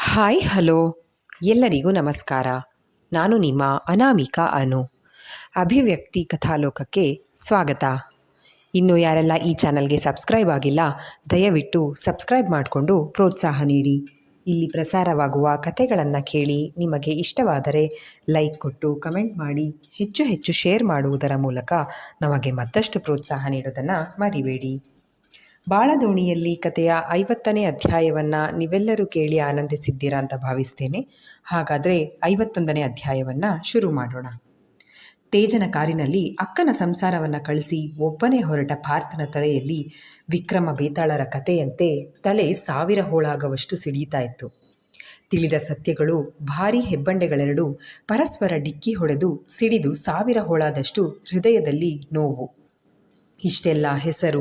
Hi hello ಎಲ್ಲರಿಗೂ ನಮಸ್ಕಾರ. ನಾನು ನಿಮ್ಮ ಅನಾಮಿಕಾ ಅನು. ಅಭಿವ್ಯಕ್ತಿ ಕಥಾಲೋಕಕ್ಕೆ ಸ್ವಾಗತ. ಇನ್ನು ಯಾರೆಲ್ಲ ಈ ಚಾನಲ್ಗೆ ಸಬ್ಸ್ಕ್ರೈಬ್ ಆಗಿಲ್ಲ, ದಯವಿಟ್ಟು ಸಬ್ಸ್ಕ್ರೈಬ್ ಮಾಡಿಕೊಂಡು ಪ್ರೋತ್ಸಾಹ ನೀಡಿ. ಇಲ್ಲಿ ಪ್ರಸಾರವಾಗುವ ಕಥೆಗಳನ್ನು ಕೇಳಿ ನಿಮಗೆ ಇಷ್ಟವಾದರೆ ಲೈಕ್ ಕೊಟ್ಟು ಕಮೆಂಟ್ ಮಾಡಿ, ಹೆಚ್ಚು ಹೆಚ್ಚು ಶೇರ್ ಮಾಡುವುದರ ಮೂಲಕ ನಮಗೆ ಮತ್ತಷ್ಟು ಪ್ರೋತ್ಸಾಹ ನೀಡೋದನ್ನು ಮರಿಬೇಡಿ. ಬಾಳದೋಣಿಯಲ್ಲಿ ಕಥೆಯ 50ನೇ ಅಧ್ಯಾಯವನ್ನು ನೀವೆಲ್ಲರೂ ಕೇಳಿ ಆನಂದಿಸಿದ್ದೀರಾ ಅಂತ ಭಾವಿಸ್ತೇನೆ. ಹಾಗಾದರೆ 51ನೇ ಅಧ್ಯಾಯವನ್ನು ಶುರು ಮಾಡೋಣ. ತೇಜನ ಕಾರಿನಲ್ಲಿ ಅಕ್ಕನ ಸಂಸಾರವನ್ನು ಕಳಿಸಿ ಒಬ್ಬನೇ ಹೊರಟ ಪಾರ್ಥನ ತಲೆಯಲ್ಲಿ ವಿಕ್ರಮ ಬೇತಾಳರ ಕಥೆಯಂತೆ ತಲೆ 1000 ಹೋಳಾಗುವಷ್ಟು ಸಿಡಿಯುತ್ತಾ ಇತ್ತು. ತಿಳಿದ ಸತ್ಯಗಳು ಭಾರೀ ಹೆಬ್ಬಂಡೆಗಳೆರಡು ಪರಸ್ಪರ ಡಿಕ್ಕಿ ಹೊಡೆದು ಸಿಡಿದು 1000 ಹೋಳಾದಷ್ಟು ಹೃದಯದಲ್ಲಿ ನೋವು. ಇಷ್ಟೆಲ್ಲ ಹೆಸರು,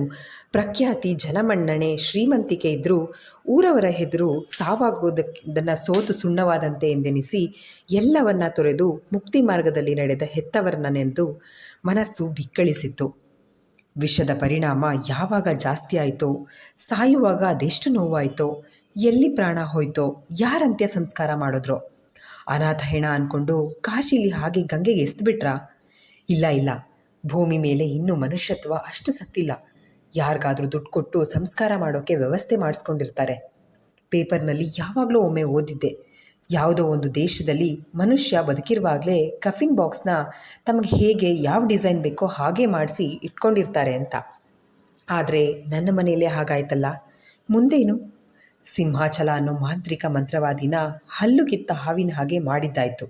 ಪ್ರಖ್ಯಾತಿ, ಜನಮನ್ನಣೆ, ಶ್ರೀಮಂತಿಕೆ ಇದ್ದರೂ ಊರವರ ಹೆದರು ಸಾವಾಗುವುದನ್ನು ಸೋತು ಸುಣ್ಣವಾದಂತೆ ಎಂದೆನಿಸಿ ಎಲ್ಲವನ್ನ ತೊರೆದು ಮುಕ್ತಿ ಮಾರ್ಗದಲ್ಲಿ ನಡೆದ ಹೆತ್ತವರನ್ನ ನೆನೆದು ಮನಸ್ಸು ಬಿಕ್ಕಳಿಸಿತ್ತು. ವಿಷದ ಪರಿಣಾಮ ಯಾವಾಗ ಜಾಸ್ತಿ ಆಯಿತೋ, ಸಾಯುವಾಗ ಅದೆಷ್ಟು ನೋವಾಯಿತೋ, ಎಲ್ಲಿ ಪ್ರಾಣ ಹೋಯ್ತೋ, ಯಾರಂತ್ಯ ಸಂಸ್ಕಾರ ಮಾಡಿದ್ರೋ, ಅನಾಥ ಹೆಣ ಅಂದ್ಕೊಂಡು ಕಾಶಿಲಿ ಹಾಗೆ ಗಂಗೆಗೆ ಎಸ್ದುಬಿಟ್ರಾ? ಇಲ್ಲ, ಭೂಮಿ ಮೇಲೆ ಇನ್ನೂ ಮನುಷ್ಯತ್ವ ಅಷ್ಟು ಸತ್ತಿಲ್ಲ. ಯಾರಿಗಾದರೂ ದುಡ್ಡು ಕೊಟ್ಟು ಸಂಸ್ಕಾರ ಮಾಡೋಕ್ಕೆ ವ್ಯವಸ್ಥೆ ಮಾಡಿಸ್ಕೊಂಡಿರ್ತಾರೆ. ಪೇಪರ್ನಲ್ಲಿ ಯಾವಾಗಲೂ ಒಮ್ಮೆ ಓದಿದ್ದೆ, ಯಾವುದೋ ಒಂದು ದೇಶದಲ್ಲಿ ಮನುಷ್ಯ ಬದುಕಿರುವಾಗಲೇ ಕಫಿನ್ ಬಾಕ್ಸ್ನ ತಮಗೆ ಹೇಗೆ ಯಾವ ಡಿಸೈನ್ ಬೇಕೋ ಹಾಗೆ ಮಾಡಿಸಿ ಇಟ್ಕೊಂಡಿರ್ತಾರೆ ಅಂತ. ಆದರೆ ನನ್ನ ಮನೆಯಲ್ಲೇ ಹಾಗಾಯ್ತಲ್ಲ. ಮುಂದೇನು? ಸಿಂಹಾಚಲ ಅನ್ನೋ ಮಾಂತ್ರಿಕ ಮಂತ್ರವಾದಿನ ಹಲ್ಲು ಕಿತ್ತ ಹಾವಿನ ಹಾಗೆ ಮಾಡಿದ್ದಾಯಿತು.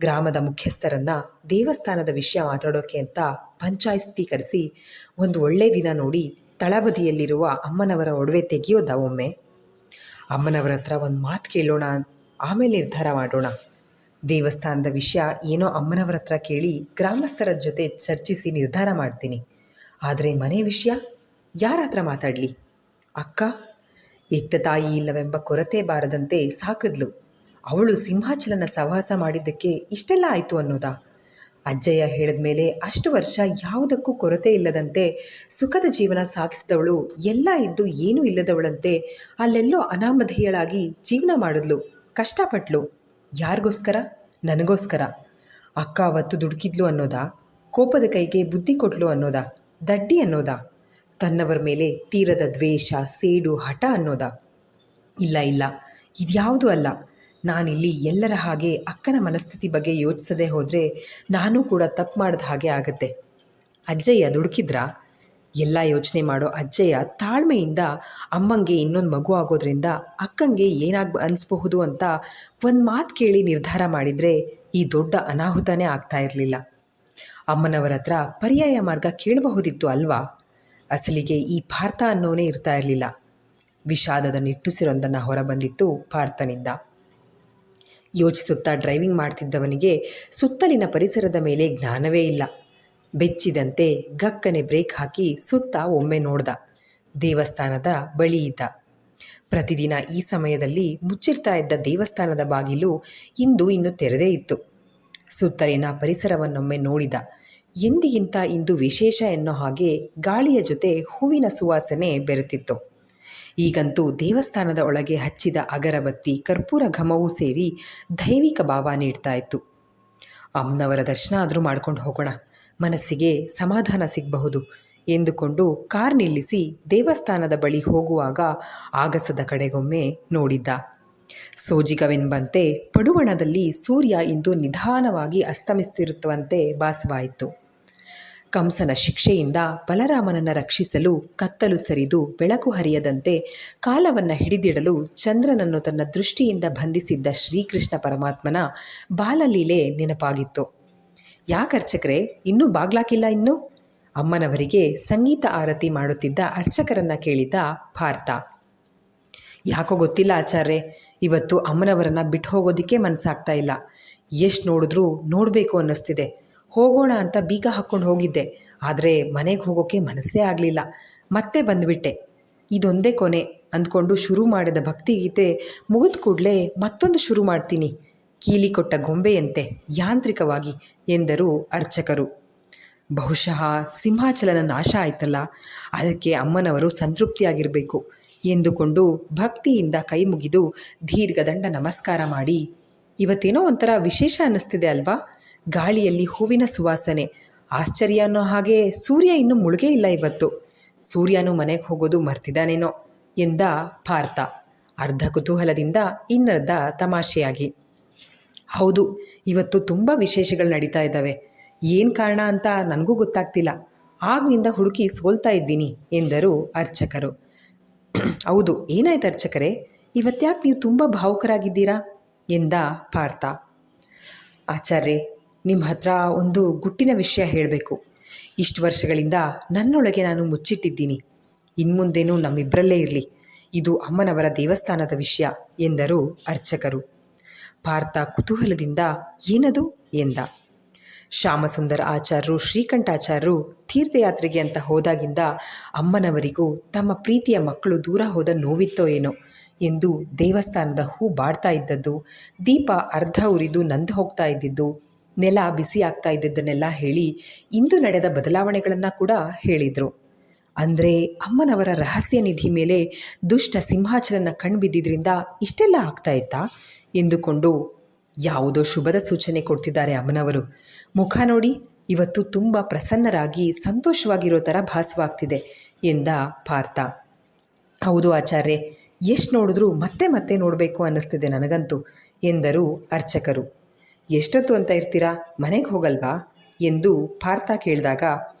ಗ್ರಾಮದ ಮುಖ್ಯಸ್ಥರನ್ನು ದೇವಸ್ಥಾನದ ವಿಷಯ ಮಾತಾಡೋಕ್ಕೆ ಅಂತ ಪಂಚಾಯಿತೀಕರಿಸಿ ಒಂದು ಒಳ್ಳೆ ದಿನ ನೋಡಿ ತಳಬದಿಯಲ್ಲಿರುವ ಅಮ್ಮನವರ ಒಡವೆ ತೆಗೆಯೋದ ಒಮ್ಮೆ. ಅಮ್ಮನವರ ಹತ್ರ ಒಂದು ಮಾತು ಕೇಳೋಣ, ಆಮೇಲೆ ನಿರ್ಧಾರ ಮಾಡೋಣ. ದೇವಸ್ಥಾನದ ವಿಷಯ ಏನೋ ಅಮ್ಮನವರ ಹತ್ರ ಕೇಳಿ ಗ್ರಾಮಸ್ಥರ ಜೊತೆ ಚರ್ಚಿಸಿ ನಿರ್ಧಾರ ಮಾಡ್ತೀನಿ. ಆದರೆ ಮನೆ ವಿಷಯ ಯಾರ ಹತ್ರ ಮಾತಾಡಲಿ? ಅಕ್ಕ ಎತ್ತ ತಾಯಿ ಇಲ್ಲವೆಂಬ ಕೊರತೆ ಬಾರದಂತೆ ಸಾಕಿದ್ಲು. ಅವಳು ಸಿಂಹಾಚಲನ ಸಹವಾಸ ಮಾಡಿದ್ದಕ್ಕೆ ಇಷ್ಟೆಲ್ಲ ಆಯಿತು ಅನ್ನೋದಾ? ಅಜ್ಜಯ್ಯ ಹೇಳಿದ ಮೇಲೆ ಅಷ್ಟು ವರ್ಷ ಯಾವುದಕ್ಕೂ ಕೊರತೆ ಇಲ್ಲದಂತೆ ಸುಖದ ಜೀವನ ಸಾಗಿಸಿದವಳು ಎಲ್ಲ ಇದ್ದು ಏನೂ ಇಲ್ಲದವಳಂತೆ ಅಲ್ಲೆಲ್ಲೋ ಅನಾಮಧೇಯಳಾಗಿ ಜೀವನ ಮಾಡಿದ್ಲು, ಕಷ್ಟಪಟ್ಲು. ಯಾರಿಗೋಸ್ಕರ? ನನಗೋಸ್ಕರ. ಅಕ್ಕ ಅವತ್ತು ದುಡುಕಿದ್ಲು ಅನ್ನೋದಾ? ಕೋಪದ ಕೈಗೆ ಬುದ್ಧಿ ಕೊಟ್ಲು ಅನ್ನೋದಾ? ದಡ್ಡಿ ಅನ್ನೋದಾ? ತನ್ನವರ ಮೇಲೆ ತೀರದ ದ್ವೇಷ, ಸೇಡು, ಹಠ ಅನ್ನೋದಾ? ಇಲ್ಲ, ಇದ್ಯಾವುದೂ ಅಲ್ಲ. ನಾನಿಲ್ಲಿ ಎಲ್ಲರ ಹಾಗೆ ಅಕ್ಕನ ಮನಸ್ಥಿತಿ ಬಗ್ಗೆ ಯೋಚಿಸದೆ ಹೋದರೆ ನಾನೂ ಕೂಡ ತಪ್ಪು ಮಾಡಿದ ಹಾಗೆ ಆಗತ್ತೆ. ಅಜ್ಜಯ್ಯ ದುಡುಕಿದ್ರಾ? ಎಲ್ಲ ಯೋಚನೆ ಮಾಡೋ ಅಜ್ಜಯ್ಯ ತಾಳ್ಮೆಯಿಂದ ಅಮ್ಮಂಗೆ ಇನ್ನೊಂದು ಮಗು ಆಗೋದ್ರಿಂದ ಅಕ್ಕಂಗೆ ಅನಿಸ್ಬಹುದು ಅಂತ ಒಂದು ಮಾತು ಕೇಳಿ ನಿರ್ಧಾರ ಮಾಡಿದರೆ ಈ ದೊಡ್ಡ ಅನಾಹುತನೇ ಆಗ್ತಾ ಇರಲಿಲ್ಲ. ಅಮ್ಮನವರ ಹತ್ರ ಪರ್ಯಾಯ ಮಾರ್ಗ ಕೇಳಬಹುದಿತ್ತು ಅಲ್ವಾ? ಅಸಲಿಗೆ ಈ ಪಾರ್ಥ ಅನ್ನೋನೇ ಇರ್ತಾ ಇರಲಿಲ್ಲ. ವಿಷಾದದ ನಿಟ್ಟುಸಿರೊಂದನ್ನು ಹೊರಬಂದಿತ್ತು ಪಾರ್ಥನಿಂದ. ಯೋಚಿಸುತ್ತಾ ಡ್ರೈವಿಂಗ್ ಮಾಡ್ತಿದ್ದವನಿಗೆ ಸುತ್ತಲಿನ ಪರಿಸರದ ಮೇಲೆ ಜ್ಞಾನವೇ ಇಲ್ಲ. ಬೆಚ್ಚಿದಂತೆ ಗಕ್ಕನೆ ಬ್ರೇಕ್ ಹಾಕಿ ಸುತ್ತ ಒಮ್ಮೆ ನೋಡ್ದ. ದೇವಸ್ಥಾನದ ಬಳಿ ಇದ್ದ. ಪ್ರತಿದಿನ ಈ ಸಮಯದಲ್ಲಿ ಮುಚ್ಚಿರ್ತಾ ಇದ್ದ ದೇವಸ್ಥಾನದ ಬಾಗಿಲು ಇನ್ನು ತೆರೆದೇ ಇತ್ತು. ಸುತ್ತಲಿನ ಪರಿಸರವನ್ನೊಮ್ಮೆ ನೋಡಿದ. ಎಂದಿಗಿಂತ ಇಂದು ವಿಶೇಷ ಎನ್ನೋ ಹಾಗೆ ಗಾಳಿಯ ಜೊತೆ ಹೂವಿನ ಸುವಾಸನೆ ಬೆರೆತಿತ್ತು. ಈಗಂತೂ ದೇವಸ್ಥಾನದ ಒಳಗೆ ಹಚ್ಚಿದ ಅಗರಬತ್ತಿ, ಕರ್ಪೂರ ಘಮವೂ ಸೇರಿ ದೈವಿಕ ಭಾವ ನೀಡ್ತಾ ಇತ್ತು. ಅಮ್ಮನವರ ದರ್ಶನ ಆದರೂ ಮಾಡ್ಕೊಂಡು ಹೋಗೋಣ, ಮನಸ್ಸಿಗೆ ಸಮಾಧಾನ ಸಿಗಬಹುದು ಎಂದುಕೊಂಡು ಕಾರ್ ನಿಲ್ಲಿಸಿ ದೇವಸ್ಥಾನದ ಬಳಿ ಹೋಗುವಾಗ ಆಗಸದ ಕಡೆಗೊಮ್ಮೆ ನೋಡಿದ್ದ. ಸೋಜಿಗವೆಂಬಂತೆ ಪಡುವಣದಲ್ಲಿ ಸೂರ್ಯ ಇಂದು ನಿಧಾನವಾಗಿ ಅಸ್ತಮಿಸುತ್ತಿರುತ್ತವಂತೆ ಭಾಸವಾಯಿತು. ಕಂಸನ ಶಿಕ್ಷೆಯಿಂದ ಬಲರಾಮನನ್ನು ರಕ್ಷಿಸಲು ಕತ್ತಲು ಸರಿದು ಬೆಳಕು ಹರಿಯದಂತೆ ಕಾಲವನ್ನು ಹಿಡಿದಿಡಲು ಚಂದ್ರನನ್ನು ತನ್ನ ದೃಷ್ಟಿಯಿಂದ ಬಂಧಿಸಿದ್ದ ಶ್ರೀಕೃಷ್ಣ ಪರಮಾತ್ಮನ ಬಾಲಲೀಲೆ ನೆನಪಾಗಿತ್ತು. ಯಾಕರ್ಚಕರೇ ಇನ್ನೂ ಬಾಗ್ಲಾಕಿಲ್ಲ? ಇನ್ನು ಅಮ್ಮನವರಿಗೆ ಸಂಗೀತ ಆರತಿ ಮಾಡುತ್ತಿದ್ದ ಅರ್ಚಕರನ್ನು ಕೇಳಿದ ಪಾರ್ಥ. ಯಾಕೋ ಗೊತ್ತಿಲ್ಲ ಆಚಾರ್ಯೆ, ಇವತ್ತು ಅಮ್ಮನವರನ್ನು ಬಿಟ್ಟು ಹೋಗೋದಕ್ಕೆ ಮನಸ್ಸಾಗ್ತಾ ಇಲ್ಲ. ಎಷ್ಟು ನೋಡಿದ್ರೂ ನೋಡಬೇಕು ಅನ್ನಿಸ್ತಿದೆ. ಹೋಗೋಣ ಅಂತ ಬೀಗ ಹಾಕ್ಕೊಂಡು ಹೋಗಿದ್ದೆ, ಆದರೆ ಮನೆಗೆ ಹೋಗೋಕ್ಕೆ ಮನಸ್ಸೇ ಆಗಲಿಲ್ಲ. ಮತ್ತೆ ಬಂದುಬಿಟ್ಟೆ. ಇದೊಂದೇ ಕೊನೆ ಅಂದ್ಕೊಂಡು ಶುರು ಮಾಡಿದ ಭಕ್ತಿಗೀತೆ ಮುಗಿದ ಕೂಡಲೇ ಮತ್ತೊಂದು ಶುರು ಮಾಡ್ತೀನಿ, ಕೀಲಿ ಕೊಟ್ಟ ಗೊಂಬೆಯಂತೆ ಯಾಂತ್ರಿಕವಾಗಿ ಎಂದರು ಅರ್ಚಕರು. ಬಹುಶಃ ಸಿಂಹಾಚಲನ ನಾಶ ಆಯ್ತಲ್ಲ, ಅದಕ್ಕೆ ಅಮ್ಮನವರು ಸಂತೃಪ್ತಿಯಾಗಿರಬೇಕು. ಎಂದುಕೊಂಡು ಭಕ್ತಿಯಿಂದ ಕೈ ಮುಗಿದು ದೀರ್ಘದಂಡ ನಮಸ್ಕಾರ ಮಾಡಿ, ಇವತ್ತೇನೋ ಒಂಥರ ವಿಶೇಷ ಅನ್ನಿಸ್ತಿದೆ ಅಲ್ವಾ? ಗಾಳಿಯಲ್ಲಿ ಹೂವಿನ ಸುವಾಸನೆ, ಆಶ್ಚರ್ಯ ಅನ್ನೋ ಹಾಗೆ ಸೂರ್ಯ ಇನ್ನೂ ಮುಳುಗೇ ಇಲ್ಲ ಇವತ್ತು. ಸೂರ್ಯನೂ ಮನೆಗೆ ಹೋಗೋದು ಮರ್ತಿದ್ದಾನೇನೋ ಎಂದ ಪಾರ್ಥ, ಅರ್ಧ ಕುತೂಹಲದಿಂದ ಇನ್ನರ್ಧ ತಮಾಷೆಯಾಗಿ. ಹೌದು, ಇವತ್ತು ತುಂಬ ವಿಶೇಷಗಳು ನಡೀತಾ ಇದ್ದಾವೆ. ಏನು ಕಾರಣ ಅಂತ ನನಗೂ ಗೊತ್ತಾಗ್ತಿಲ್ಲ. ಆಗ್ನಿಂದ ಹುಡುಕಿ ಸೋಲ್ತಾ ಇದ್ದೀನಿ ಎಂದರು ಅರ್ಚಕರು. ಹೌದು, ಏನಾಯ್ತು ಅರ್ಚಕರೇ, ಇವತ್ತ್ಯಾಕೆ ನೀವು ತುಂಬ ಭಾವುಕರಾಗಿದ್ದೀರಾ ಎಂದ ಪಾರ್ಥ. ಆಚಾರ್ಯೆ, ನಿಮ್ಮ ಹತ್ರ ಒಂದು ಗುಟ್ಟಿನ ವಿಷಯ ಹೇಳಬೇಕು. ಇಷ್ಟು ವರ್ಷಗಳಿಂದ ನನ್ನೊಳಗೆ ನಾನು ಮುಚ್ಚಿಟ್ಟಿದ್ದೀನಿ. ಇನ್ಮುಂದೇನೂ ನಮ್ಮಿಬ್ಬರಲ್ಲೇ ಇರಲಿ. ಇದು ಅಮ್ಮನವರ ದೇವಸ್ಥಾನದ ವಿಷಯ ಎಂದರು ಅರ್ಚಕರು. ಪಾರ್ಥ ಕುತೂಹಲದಿಂದ ಏನದು ಎಂದ. ಶ್ಯಾಮಸುಂದರ ಆಚಾರ್ಯರು ಶ್ರೀಕಂಠಾಚಾರ್ಯರು ತೀರ್ಥಯಾತ್ರೆಗೆ ಅಂತ ಹೋದಾಗಿಂದ ಅಮ್ಮನವರಿಗೂ ತಮ್ಮ ಪ್ರೀತಿಯ ಮಕ್ಕಳು ದೂರ ಹೋದ ನೋವಿತ್ತೋ ಏನೋ ಎಂದು ದೇವಸ್ಥಾನದ ಹೂ ಬಾಡ್ತಾ ಇದ್ದದ್ದು, ದೀಪ ಅರ್ಧ ಉರಿದು ನಂದು ಹೋಗ್ತಾ ಇದ್ದಿದ್ದು, ನೆಲ ಬಿಸಿ ಆಗ್ತಾ ಇದ್ದದ್ದನ್ನೆಲ್ಲ ಹೇಳಿ ಇಂದು ನಡೆದ ಬದಲಾವಣೆಗಳನ್ನು ಕೂಡ ಹೇಳಿದರು. ಅಂದರೆ ಅಮ್ಮನವರ ರಹಸ್ಯ ನಿಧಿ ಮೇಲೆ ದುಷ್ಟ ಸಿಂಹಾಚಲನ ಕಣ್ಬಿದ್ದಿದ್ರಿಂದ ಇಷ್ಟೆಲ್ಲ ಆಗ್ತಾ ಇತ್ತಾ ಎಂದುಕೊಂಡು ಯಾವುದೋ ಶುಭದ ಸೂಚನೆ ಕೊಡ್ತಿದ್ದಾರೆ ಅಮ್ಮನವರು. ಮುಖ ನೋಡಿ, ಇವತ್ತು ತುಂಬ ಪ್ರಸನ್ನರಾಗಿ ಸಂತೋಷವಾಗಿರೋ ಥರ ಭಾಸವಾಗ್ತಿದೆ ಎಂದ ಪಾರ್ಥ. ಹೌದು ಆಚಾರ್ಯೆ, ಎಷ್ಟು ನೋಡಿದ್ರೂ ಮತ್ತೆ ಮತ್ತೆ ನೋಡಬೇಕು ಅನ್ನಿಸ್ತಿದೆ ನನಗಂತೂ ಎಂದರು ಅರ್ಚಕರು. ಎಷ್ಟೊತ್ತು ಅಂತ ಇರ್ತೀರಾ, ಮನೆಗೆ ಹೋಗಲ್ವಾ ಎಂದು ಪಾರ್ಥ ಕೇಳಿದಾಗ,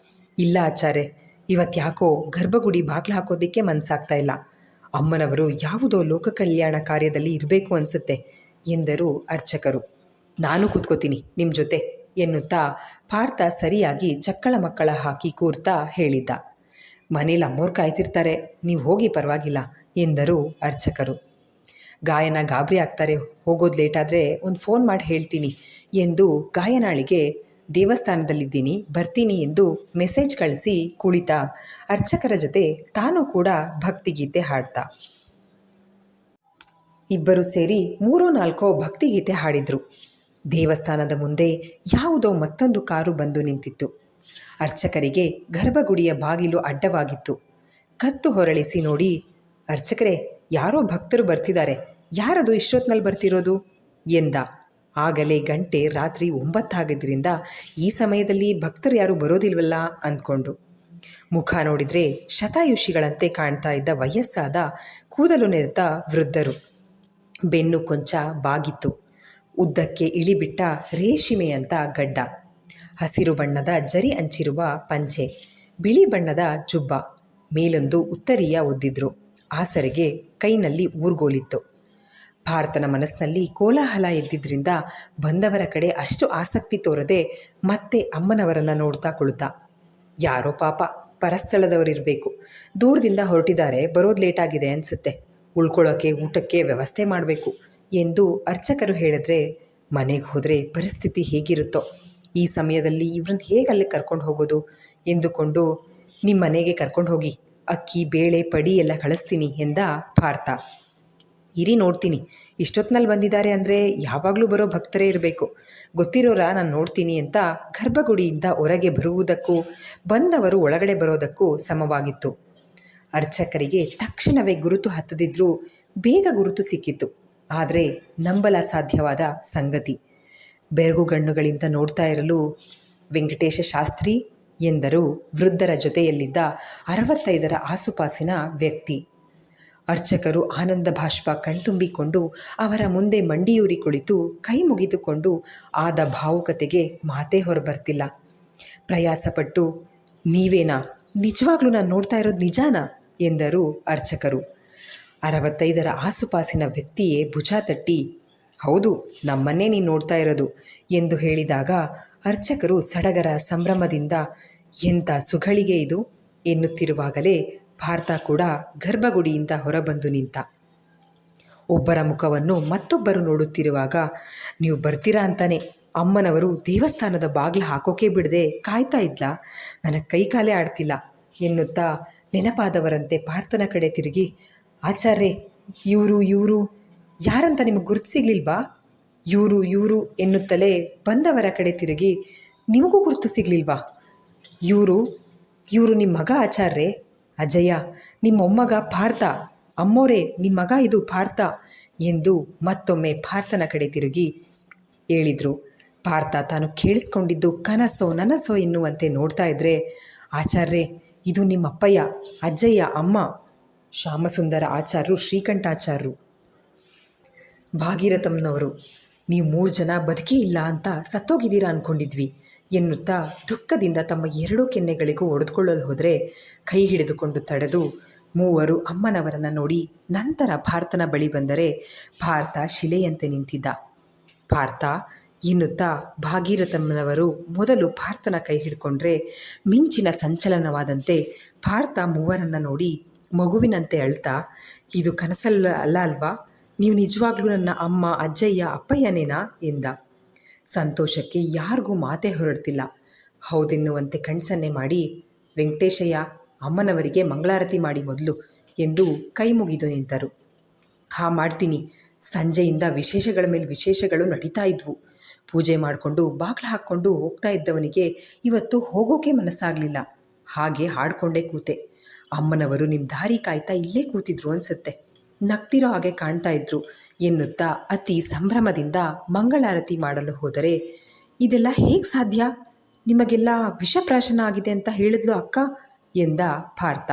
ಇಲ್ಲ ಆಚಾರ್ಯೆ, ಇವತ್ತ್ಯಾಕೋ ಗರ್ಭಗುಡಿ ಬಾಗಿಲು ಹಾಕೋದಕ್ಕೆ ಮನಸ್ಸಾಗ್ತಾ ಇಲ್ಲ. ಅಮ್ಮನವರು ಯಾವುದೋ ಲೋಕ ಕಲ್ಯಾಣ ಕಾರ್ಯದಲ್ಲಿ ಇರಬೇಕು ಅನಿಸುತ್ತೆ ಎಂದರು ಅರ್ಚಕರು. ನಾನು ಕೂತ್ಕೋತೀನಿ ನಿಮ್ಮ ಜೊತೆ ಎನ್ನುತ್ತಾ ಪಾರ್ಥ ಸರಿಯಾಗಿ ಚಕ್ಕಳ ಮಕ್ಕಳ ಹಾಕಿ ಕೂರ್ತಾ ಹೇಳಿದ್ದ. ಮನೇಲಿ ಅಮ್ಮೋರು ಕಾಯ್ತಿರ್ತಾರೆ, ನೀವು ಹೋಗಿ ಪರವಾಗಿಲ್ಲ ಎಂದರು ಅರ್ಚಕರು. ಗಾಯನ ಗಾಬರಿ ಆಗ್ತಾರೆ, ಹೋಗೋದು ಲೇಟಾದರೆ ಒಂದು ಫೋನ್ ಮಾಡಿ ಹೇಳ್ತೀನಿ ಎಂದು ಗಾಯನಾಳಿಗೆ ದೇವಸ್ಥಾನದಲ್ಲಿದ್ದೀನಿ ಬರ್ತೀನಿ ಎಂದು ಮೆಸೇಜ್ ಕಳಿಸಿ ಕುಳಿತ ಅರ್ಚಕರ ಜೊತೆ ತಾನೂ ಕೂಡ ಭಕ್ತಿಗೀತೆ ಹಾಡ್ತಾ. ಇಬ್ಬರು ಸೇರಿ 3-4 ಭಕ್ತಿಗೀತೆ ಹಾಡಿದರು. ದೇವಸ್ಥಾನದ ಮುಂದೆ ಯಾವುದೋ ಮತ್ತೊಂದು ಕಾರು ಬಂದು ನಿಂತಿತ್ತು. ಅರ್ಚಕರಿಗೆ ಗರ್ಭಗುಡಿಯ ಬಾಗಿಲು ಅಡ್ಡವಾಗಿತ್ತು. ಕತ್ತು ಹೊರಳಿಸಿ ನೋಡಿ, ಅರ್ಚಕರೇ, ಯಾರೋ ಭಕ್ತರು ಬರ್ತಿದ್ದಾರೆ, ಯಾರದು ಇಷ್ಟೊತ್ತಿನಲ್ಲಿ ಬರ್ತಿರೋದು ಎಂದ. ಆಗಲೇ ಗಂಟೆ ರಾತ್ರಿ 9 ಆಗಿದ್ದರಿಂದ ಈ ಸಮಯದಲ್ಲಿ ಭಕ್ತರು ಯಾರೂ ಬರೋದಿಲ್ವಲ್ಲ ಅಂದ್ಕೊಂಡು ಮುಖ ನೋಡಿದರೆ ಶತಾಯುಷಿಗಳಂತೆ ಕಾಣ್ತಾ ಇದ್ದ ವಯಸ್ಸಾದ ಕೂದಲು ನೆರೆತ ವೃದ್ಧರು. ಬೆನ್ನು ಕೊಂಚ ಬಾಗಿತ್ತು. ಉದ್ದಕ್ಕೆ ಇಳಿಬಿಟ್ಟ ರೇಷ್ಮೆಯಂಥ ಗಡ್ಡ, ಹಸಿರು ಬಣ್ಣದ ಜರಿ ಅಂಚಿರುವ ಪಂಚೆ, ಬಿಳಿ ಬಣ್ಣದ ಜುಬ್ಬ, ಮೇಲೊಂದು ಉತ್ತರೀಯ ಒದ್ದಿದ್ರು. ಆಸರೆಗೆ ಕೈನಲ್ಲಿ ಊರ್ಗೋಲಿತ್ತು. ಪಾರ್ಥನ ಮನಸ್ಸಿನಲ್ಲಿ ಕೋಲಾಹಲ ಎದ್ದಿದ್ದರಿಂದ ಬಂದವರ ಕಡೆ ಅಷ್ಟು ಆಸಕ್ತಿ ತೋರದೆ ಮತ್ತೆ ಅಮ್ಮನವರನ್ನು ನೋಡ್ತಾ ಕುಳಿತ. ಯಾರೋ ಪಾಪ ಪರಸ್ಥಳದವರಿರಬೇಕು, ದೂರದಿಂದ ಹೊರಟಿದ್ದಾರೆ, ಬರೋದು ಲೇಟಾಗಿದೆ ಅನಿಸುತ್ತೆ, ಉಳ್ಕೊಳ್ಳೋಕ್ಕೆ ಊಟಕ್ಕೆ ವ್ಯವಸ್ಥೆ ಮಾಡಬೇಕು ಎಂದು ಅರ್ಚಕರು ಹೇಳಿದ್ರೆ, ಮನೆಗೆ ಹೋದರೆ ಪರಿಸ್ಥಿತಿ ಹೇಗಿರುತ್ತೋ, ಈ ಸಮಯದಲ್ಲಿ ಇವ್ರನ್ನ ಹೇಗೆ ಅಲ್ಲಿ ಕರ್ಕೊಂಡು ಹೋಗೋದು ಎಂದುಕೊಂಡು, ನಿಮ್ಮ ಮನೆಗೆ ಕರ್ಕೊಂಡು ಹೋಗಿ ಅಕ್ಕಿ ಬೇಳೆ ಪಡಿ ಎಲ್ಲ ಕಳಿಸ್ತೀನಿ ಎಂದ ಪಾರ್ಥ. ಇರಿ ನೋಡ್ತೀನಿ, ಇಷ್ಟೊತ್ತಿನಲ್ಲಿ ಬಂದಿದ್ದಾರೆ ಅಂದರೆ ಯಾವಾಗಲೂ ಬರೋ ಭಕ್ತರೇ ಇರಬೇಕು, ಗೊತ್ತಿರೋರ ನಾನು ನೋಡ್ತೀನಿ ಅಂತ ಗರ್ಭಗುಡಿಯಿಂದ ಹೊರಗೆ ಬರುವುದಕ್ಕೂ ಬಂದವರು ಒಳಗಡೆ ಬರೋದಕ್ಕೂ ಸಮವಾಗಿತ್ತು. ಅರ್ಚಕರಿಗೆ ತಕ್ಷಣವೇ ಗುರುತು ಹತ್ತದಿದ್ರೂ ಬೇಗ ಗುರುತು ಸಿಕ್ಕಿತ್ತು. ಆದರೆ ನಂಬಲ ಸಾಧ್ಯವಾದ ಸಂಗತಿ. ಬೆರಗುಗಣ್ಣುಗಳಿಂದ ನೋಡ್ತಾ ಇರಲು, ವೆಂಕಟೇಶ ಶಾಸ್ತ್ರಿ ಎಂದರು ವೃದ್ಧರ ಜೊತೆಯಲ್ಲಿದ್ದ 65ರ ಆಸುಪಾಸಿನ ವ್ಯಕ್ತಿ. ಅರ್ಚಕರು ಆನಂದ ಬಾಷ್ಪ ಕಣ್ತುಂಬಿಕೊಂಡು ಅವರ ಮುಂದೆ ಮಂಡಿಯೂರಿ ಕುಳಿತು ಕೈ ಮುಗಿದುಕೊಂಡು ಆದ ಭಾವುಕತೆಗೆ ಮಾತೇ ಹೊರಬರ್ತಿಲ್ಲ. ಪ್ರಯಾಸಪಟ್ಟು, ನೀವೇನಾ, ನಿಜವಾಗ್ಲೂ ನಾನು ನೋಡ್ತಾ ಇರೋದು ನಿಜಾನಾ ಎಂದರು ಅರ್ಚಕರು. 65ರ ಆಸುಪಾಸಿನ ವ್ಯಕ್ತಿಯೇ ಭುಜ ತಟ್ಟಿ, ಹೌದು, ನಮ್ಮನ್ನೇ ನೀನು ನೋಡ್ತಾ ಇರೋದು ಎಂದು ಹೇಳಿದಾಗ ಅರ್ಚಕರು ಸಡಗರ ಸಂಭ್ರಮದಿಂದ, ಎಂಥ ಸುಗಳಿಗೆ ಇದು ಎನ್ನುತ್ತಿರುವಾಗಲೇ ಪಾರ್ಥ ಕೂಡ ಗರ್ಭಗುಡಿಯಿಂದ ಹೊರಬಂದು ನಿಂತ. ಒಬ್ಬರ ಮುಖವನ್ನು ಮತ್ತೊಬ್ಬರು ನೋಡುತ್ತಿರುವಾಗ, ನೀವು ಬರ್ತೀರಾ ಅಂತಾನೆ ಅಮ್ಮನವರು ದೇವಸ್ಥಾನದ ಬಾಗಿಲು ಹಾಕೋಕೆ ಬಿಡದೆ ಕಾಯ್ತಾ ಇದ್ಲಾ, ನನಗೆ ಕೈಕಾಲೇ ಆಡ್ತಿಲ್ಲ ಎನ್ನುತ್ತಾ ನೆನಪಾದವರಂತೆ ಪಾರ್ಥನ ಕಡೆ ತಿರುಗಿ, ಆಚಾರ್ಯೆ, ಇವರು ಯಾರಂತ ನಿಮಗೆ ಗುರುತು ಸಿಗ್ಲಿಲ್ವಾ? ಇವರು ಎನ್ನುತ್ತಲೇ ಬಂದವರ ಕಡೆ ತಿರುಗಿ, ನಿಮಗೂ ಗುರುತು ಸಿಗ್ಲಿಲ್ವಾ? ಇವರು ನಿಮ್ಮ ಮಗ ಆಚಾರ್ಯೆ, ಅಜಯ, ನಿಮ್ಮ ಮೊಮ್ಮಗ ಪಾರ್ಥ, ಅಮ್ಮೋರೇ, ನಿಮ್ಮ ಮಗ ಇದು ಪಾರ್ಥ ಎಂದು ಮತ್ತೊಮ್ಮೆ ಪಾರ್ಥನ ಕಡೆ ತಿರುಗಿ ಹೇಳಿದರು. ಪಾರ್ಥ ತಾನು ಕೇಳಿಸ್ಕೊಂಡಿದ್ದು ಕನಸೋ ನನಸೋ ಎನ್ನುವಂತೆ ನೋಡ್ತಾ ಇದ್ದರೆ, ಆಚಾರ್ಯರೇ, ಇದು ನಿಮ್ಮಪ್ಪಯ್ಯ, ಅಜ್ಜಯ್ಯ, ಅಮ್ಮ ಶ್ಯಾಮಸುಂದರ ಆಚಾರ್ಯರು, ಶ್ರೀಕಂಠಾಚಾರ್ಯರು, ಭಾಗೀರಥಮ್ಮನವರು. ನೀವು 3 ಜನ ಬದುಕೇ ಇಲ್ಲ ಅಂತ ಸತ್ತೋಗಿದ್ದೀರಾ ಅಂದ್ಕೊಂಡಿದ್ವಿ ಎನ್ನುತ್ತಾ ದುಃಖದಿಂದ ತಮ್ಮ 2 ಕೆನ್ನೆಗಳಿಗೂ ಹೊಡೆದುಕೊಳ್ಳಲು ಹೋದರೆ ಕೈ ಹಿಡಿದುಕೊಂಡು ತಡೆದು ಮೂವರು ಅಮ್ಮನವರನ್ನು ನೋಡಿ ನಂತರ ಪಾರ್ಥನ ಬಳಿ ಬಂದರೆ ಪಾರ್ಥ ಶಿಲೆಯಂತೆ ನಿಂತಿದ್ದ. ಪಾರ್ಥ ಎನ್ನುತ್ತಾ ಭಾಗೀರಥಮ್ಮನವರು ಮೊದಲು ಪಾರ್ಥನ ಕೈ ಹಿಡ್ಕೊಂಡ್ರೆ ಮಿಂಚಿನ ಸಂಚಲನವಾದಂತೆ ಪಾರ್ಥ ಮೂವರನ್ನು ನೋಡಿ ಮಗುವಿನಂತೆ ಅಳ್ತಾ, ಇದು ಕನಸಲ್ಲ ಅಲ್ವಾ, ನೀವು ನಿಜವಾಗ್ಲೂ ನನ್ನ ಅಮ್ಮ, ಅಜ್ಜಯ್ಯ, ಅಪ್ಪಯ್ಯನೇನಾ ಎಂದ. ಸಂತೋಷಕ್ಕೆ ಯಾರಿಗೂ ಮಾತೇ ಹೊರಡ್ತಿಲ್ಲ. ಹೌದೆನ್ನುವಂತೆ ಕಣ್ಸನ್ನೆ ಮಾಡಿ, ವೆಂಕಟೇಶಯ್ಯ, ಅಮ್ಮನವರಿಗೆ ಮಂಗಳಾರತಿ ಮಾಡಿ ಮೊದಲು ಎಂದು ಕೈ ಮುಗಿದು ನಿಂತರು. ಮಾಡ್ತೀನಿ. ಸಂಜೆಯಿಂದ ವಿಶೇಷಗಳ ಮೇಲೆ ವಿಶೇಷಗಳು ನಡೀತಾ ಇದ್ವು. ಪೂಜೆ ಮಾಡಿಕೊಂಡು ಬಾಗ್ಲು ಹಾಕ್ಕೊಂಡು ಹೋಗ್ತಾ ಇದ್ದವನಿಗೆ ಇವತ್ತು ಹೋಗೋಕೆ ಮನಸ್ಸಾಗಲಿಲ್ಲ. ಹಾಗೆ ಹಾಡ್ಕೊಂಡೇ ಕೂತೆ. ಅಮ್ಮನವರು ನಿಮ್ಮ ದಾರಿ ಕಾಯ್ತಾ ಇಲ್ಲೇ ಕೂತಿದ್ರು ಅನ್ಸುತ್ತೆ, ನಗ್ತಿರೋ ಹಾಗೆ ಕಾಣ್ತಾ ಇದ್ರು ಎನ್ನುತ್ತಾ ಅತಿ ಸಂಭ್ರಮದಿಂದ ಮಂಗಳಾರತಿ ಮಾಡಲು ಹೋದರೆ, ಇದೆಲ್ಲ ಹೇಗೆ ಸಾಧ್ಯ, ನಿಮಗೆಲ್ಲ ವಿಷಪ್ರಾಶನ ಆಗಿದೆ ಅಂತ ಹೇಳಿದ್ಲು ಅಕ್ಕ ಎಂದ ಪಾರ್ಥ.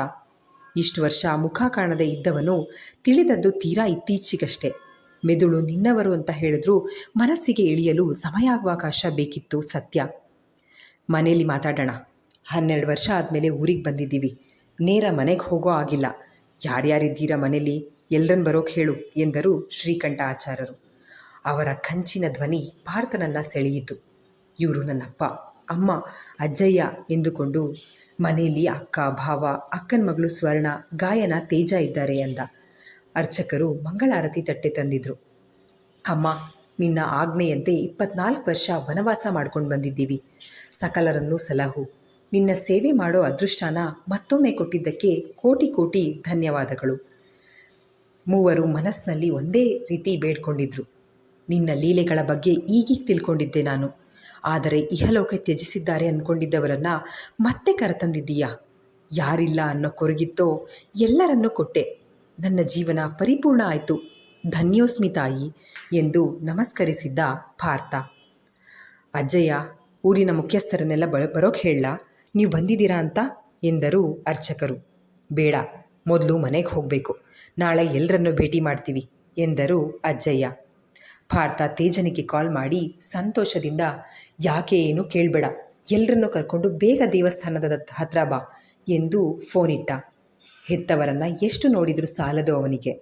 ಇಷ್ಟು ವರ್ಷ ಮುಖ ಕಾಣದೇ ಇದ್ದವನು ತಿಳಿದದ್ದು ತೀರಾ ಇತ್ತೀಚೆಗಷ್ಟೇ. ಮೆದುಳು ನಿನ್ನವರು ಅಂತ ಹೇಳಿದ್ರು ಮನಸ್ಸಿಗೆ ಇಳಿಯಲು ಸಮಯಾವಕಾಶ ಬೇಕಿತ್ತು. ಸತ್ಯ. ಮನೇಲಿ ಮಾತಾಡೋಣ. 12 ವರ್ಷ ಆದಮೇಲೆ ಊರಿಗೆ ಬಂದಿದ್ದೀವಿ. ನೇರ ಮನೆಗೆ ಹೋಗೋ ಆಗಿಲ್ಲ. ಯಾರ್ಯಾರಿದ್ದೀರಾ ಮನೇಲಿ, ಎಲ್ರನ್ನು ಬರೋಕೆ ಹೇಳು ಎಂದರು ಶ್ರೀಕಂಠ ಆಚಾರ್ಯರು. ಅವರ ಕಂಚಿನ ಧ್ವನಿ ಪಾರ್ಥನನ್ನು ಸೆಳೆಯಿತು. ಇವರು ನನ್ನಪ್ಪ, ಅಮ್ಮ, ಅಜ್ಜಯ್ಯ ಎಂದುಕೊಂಡು ಮನೆಯಲ್ಲಿ ಅಕ್ಕ, ಭಾವ, ಅಕ್ಕನ ಮಗಳು ಸ್ವರ್ಣ, ಗಾಯನ, ತೇಜ ಇದ್ದಾರೆ ಅಂದ. ಅರ್ಚಕರು ಮಂಗಳಾರತಿ ತಟ್ಟೆ ತಂದಿದ್ರು. ಅಮ್ಮ, ನಿನ್ನ ಆಜ್ಞೆಯಂತೆ 24 ವರ್ಷ ವನವಾಸ ಮಾಡ್ಕೊಂಡು ಬಂದಿದ್ದೀವಿ. ಸಕಲರನ್ನೂ ಸಲಹು. ನಿನ್ನ ಸೇವೆ ಮಾಡೋ ಅದೃಷ್ಟನ ಮತ್ತೊಮ್ಮೆ ಕೊಟ್ಟಿದ್ದಕ್ಕೆ ಕೋಟಿ ಕೋಟಿ ಧನ್ಯವಾದಗಳು. ಮೂವರು ಮನಸ್ಸಿನಲ್ಲಿ ಒಂದೇ ರೀತಿ ಬೇಡ್ಕೊಂಡಿದ್ರು. ನಿನ್ನ ಲೀಲೆಗಳ ಬಗ್ಗೆ ಈಗೀಗ ತಿಳ್ಕೊಂಡಿದ್ದೆ ನಾನು. ಆದರೆ ಇಹಲೋಕ ತ್ಯಜಿಸಿದ್ದಾರೆ ಅಂದ್ಕೊಂಡಿದ್ದವರನ್ನು ಮತ್ತೆ ಕರೆತಂದಿದ್ದೀಯಾ. ಯಾರಿಲ್ಲ ಅನ್ನೋ ಕೊರಗಿತ್ತೋ ಎಲ್ಲರನ್ನೂ ಕೊಟ್ಟೆ. ನನ್ನ ಜೀವನ ಪರಿಪೂರ್ಣ ಆಯಿತು. ಧನ್ಯೋಸ್ಮಿ ತಾಯಿ ಎಂದು ನಮಸ್ಕರಿಸಿದ್ದ ಪಾರ್ಥ. ಅಜ್ಜಯ್ಯ, ಊರಿನ ಮುಖ್ಯಸ್ಥರನ್ನೆಲ್ಲ ಬರೋಕೆ ಹೇಳಲಾ, ನೀವು ಬಂದಿದ್ದೀರಾ ಅಂತ ಎಂದರು ಅರ್ಚಕರು. ಬೇಡ, ಮೊದಲು ಮನೆಗೆ ಹೋಗಬೇಕು. ನಾಳೆ ಎಲ್ಲರನ್ನೂ ಭೇಟಿ ಮಾಡ್ತೀವಿ ಎಂದರು ಅಜ್ಜಯ್ಯ. ಪಾರ್ಥ ತೇಜನಿಗೆ ಕಾಲ್ ಮಾಡಿ ಸಂತೋಷದಿಂದ, ಯಾಕೆ ಏನು ಕೇಳಬೇಡ, ಎಲ್ಲರನ್ನೂ ಕರ್ಕೊಂಡು ಬೇಗ ದೇವಸ್ಥಾನದ ಹತ್ರ ಬಾ ಎಂದು ಫೋನಿಟ್ಟ. ಹೆತ್ತವರನ್ನು ಎಷ್ಟು ನೋಡಿದರೂ ಸಾಲದು ಅವನಿಗೆ.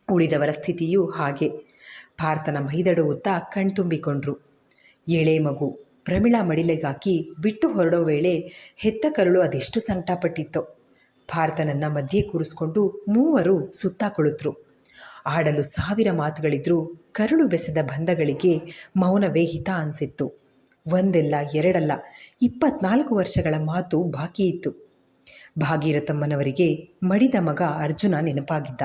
ಉಳಿದವರ ಸ್ಥಿತಿಯೂ ಹಾಗೆ. ಪಾರ್ಥನ ಮೈದಡುತ್ತಾ ಕಣ್ತುಂಬಿಕೊಂಡ್ರು. ಎಳೆ ಮಗು ಪ್ರಮಿಳಾ ಮಡಿಲೆಗಾಕಿ ಬಿಟ್ಟು ಹೊರಡೋ ವೇಳೆ ಹೆತ್ತ ಕರುಳು ಅದೆಷ್ಟು ಸಂಕಟಪಟ್ಟಿತ್ತೋ. ಪಾರ್ಥನನ್ನು ಮಧ್ಯೆ ಕೂರಿಸ್ಕೊಂಡು ಮೂವರು ಸುತ್ತ ಕುಳಿತರು. ಆಡಲು 1000 ಮಾತುಗಳಿದ್ರೂ ಕರುಳು ಬೆಸೆದ ಬಂಧಗಳಿಗೆ ಮೌನವೇ ಹಿತ ಅನಿಸಿತ್ತು. ಒಂದೆಲ್ಲ ಎರಡಲ್ಲ, 24 ವರ್ಷಗಳ ಮಾತು ಬಾಕಿ ಇತ್ತು. ಭಾಗೀರಥಮ್ಮನವರಿಗೆ ಮಡಿದ ಮಗ ಅರ್ಜುನ ನೆನಪಾಗಿದ್ದ.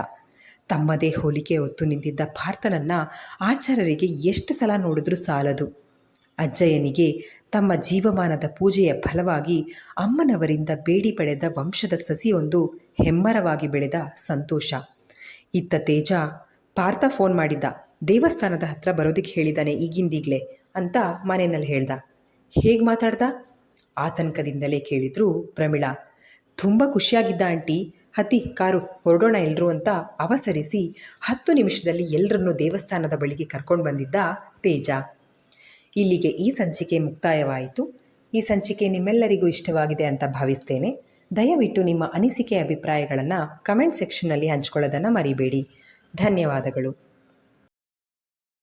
ತಮ್ಮದೇ ಹೋಲಿಕೆ ಹೊತ್ತು ನಿಂತಿದ್ದ ಪಾರ್ಥನನ್ನು ಆಚಾರ್ಯರಿಗೆ ಎಷ್ಟು ಸಲ ನೋಡಿದ್ರೂ ಸಾಲದು. ಅಜ್ಜಯ್ಯನಿಗೆ ತಮ್ಮ ಜೀವಮಾನದ ಪೂಜೆಯ ಫಲವಾಗಿ ಅಮ್ಮನವರಿಂದ ಬೇಡಿ ಪಡೆದ ವಂಶದ ಸಸಿಯೊಂದು ಹೆಮ್ಮರವಾಗಿ ಬೆಳೆದ ಸಂತೋಷ. ಇತ್ತ ತೇಜ, ಪಾರ್ಥ ಫೋನ್ ಮಾಡಿದ್ದ, ದೇವಸ್ಥಾನದ ಹತ್ರ ಬರೋದಕ್ಕೆ ಹೇಳಿದ್ದಾನೆ ಈಗಿಂದೀಗಲೇ ಅಂತ ಮನೆಯಲ್ಲಿ ಹೇಳ್ದ. ಹೇಗೆ ಮಾತಾಡ್ದ? ಆತಂಕದಿಂದಲೇ ಕೇಳಿದ್ರು ಪ್ರಮಿಳಾ. ತುಂಬ ಖುಷಿಯಾಗಿದ್ದ ಆಂಟಿ. ಹತ್ತಿ, ಕಾರು, ಹೊರಡೋಣ ಎಲ್ಲರೂ ಅಂತ ಅವಸರಿಸಿ 10 ನಿಮಿಷದಲ್ಲಿ ಎಲ್ಲರನ್ನೂ ದೇವಸ್ಥಾನದ ಬಳಿಗೆ ಕರ್ಕೊಂಡು ಬಂದಿದ್ದ ತೇಜ. ಇಲ್ಲಿಗೆ ಈ ಸಂಚಿಕೆ ಮುಕ್ತಾಯವಾಯಿತು. ಈ ಸಂಚಿಕೆ ನಿಮ್ಮೆಲ್ಲರಿಗೂ ಇಷ್ಟವಾಗಿದೆ ಅಂತ ಭಾವಿಸ್ತೇನೆ. ದಯವಿಟ್ಟು ನಿಮ್ಮ ಅನಿಸಿಕೆ ಅಭಿಪ್ರಾಯಗಳನ್ನು ಕಮೆಂಟ್ ಸೆಕ್ಷನ್ನಲ್ಲಿ ಹಂಚ್ಕೊಳ್ಳೋದನ್ನು ಮರಿಬೇಡಿ. ಧನ್ಯವಾದಗಳು.